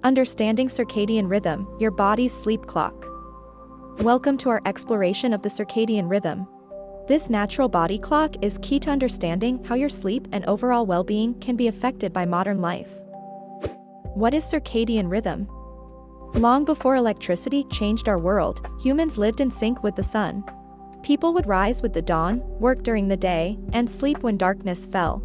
Understanding circadian rhythm, your body's sleep clock. Welcome to our exploration of the circadian rhythm. This natural body clock is key to understanding how your sleep and overall well-being can be affected by modern life. What is circadian rhythm? Long before electricity changed our world, humans lived in sync with the sun. People would rise with the dawn, work during the day, and sleep when darkness fell.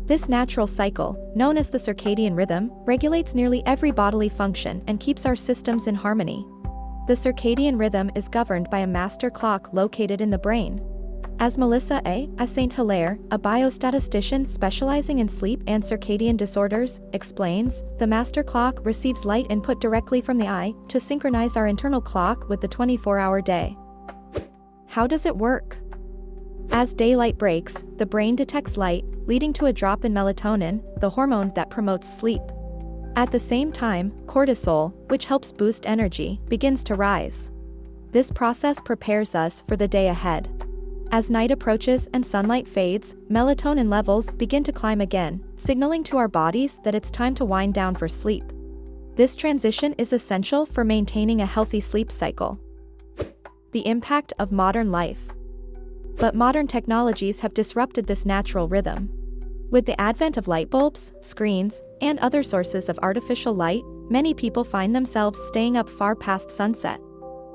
This natural cycle, known as the circadian rhythm, regulates nearly every bodily function and keeps our systems in harmony. The circadian rhythm is governed by a master clock located in the brain. As Melissa A. St. Hilaire, a biostatistician specializing in sleep and circadian disorders, explains, the master clock receives light input directly from the eye to synchronize our internal clock with the 24-hour day. How does it work? As daylight breaks, the brain detects light, leading to a drop in melatonin, the hormone that promotes sleep. At the same time, cortisol, which helps boost energy, begins to rise. This process prepares us for the day ahead. As night approaches and sunlight fades, melatonin levels begin to climb again, signaling to our bodies that it's time to wind down for sleep. This transition is essential for maintaining a healthy sleep cycle. The impact of modern life. But modern technologies have disrupted this natural rhythm. With the advent of light bulbs, screens, and other sources of artificial light, many people find themselves staying up far past sunset.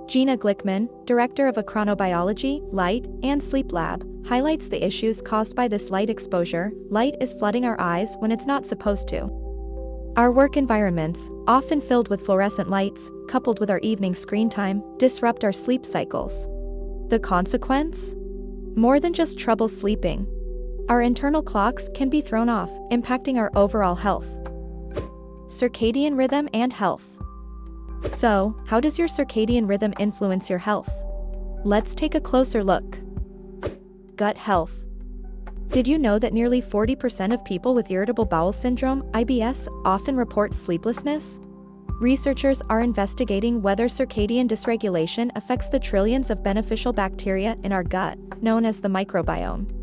Gina Glickman, director of a chronobiology, light, and sleep lab, highlights the issues caused by this light exposure. Light is flooding our eyes when it's not supposed to. Our work environments, often filled with fluorescent lights, coupled with our evening screen time, disrupt our sleep cycles. The consequence? More than just trouble sleeping. Our internal clocks can be thrown off, impacting our overall health. Circadian rhythm and health. So, how does your circadian rhythm influence your health? Let's take a closer look. Gut health. Did you know that nearly 40% of people with irritable bowel syndrome, IBS, often report sleeplessness? Researchers are investigating whether circadian dysregulation affects the trillions of beneficial bacteria in our gut, known as the microbiome.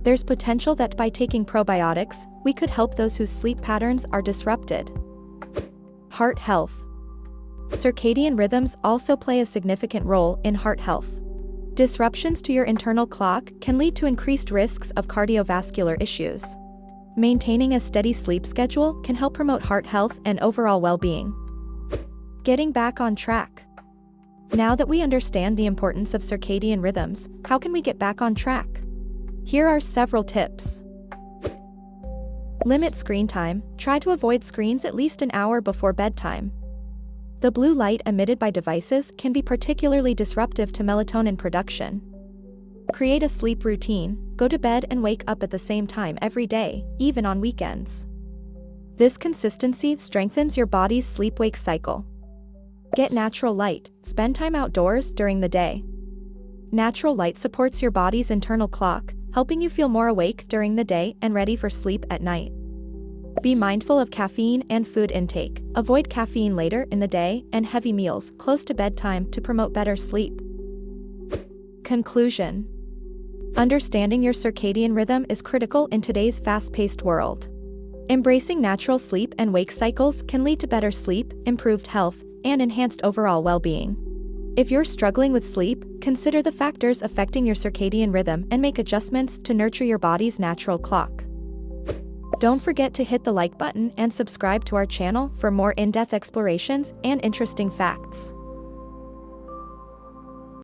There's potential that by taking probiotics, we could help those whose sleep patterns are disrupted. Heart health. Circadian rhythms also play a significant role in heart health. Disruptions to your internal clock can lead to increased risks of cardiovascular issues. Maintaining a steady sleep schedule can help promote heart health and overall well-being. Getting back on track. Now that we understand the importance of circadian rhythms, how can we get back on track? Here are several tips. Limit screen time. Try to avoid screens at least an hour before bedtime. The blue light emitted by devices can be particularly disruptive to melatonin production. Create a sleep routine. Go to bed and wake up at the same time every day, even on weekends. This consistency strengthens your body's sleep-wake cycle. Get natural light. Spend time outdoors during the day. Natural light supports your body's internal clock, helping you feel more awake during the day and ready for sleep at night. Be mindful of caffeine and food intake. Avoid caffeine later in the day and heavy meals close to bedtime to promote better sleep. Conclusion. Understanding your circadian rhythm is critical in today's fast-paced world. Embracing natural sleep and wake cycles can lead to better sleep, improved health, and enhanced overall well-being. If you're struggling with sleep, consider the factors affecting your circadian rhythm and make adjustments to nurture your body's natural clock. Don't forget to hit the like button and subscribe to our channel for more in-depth explorations and interesting facts.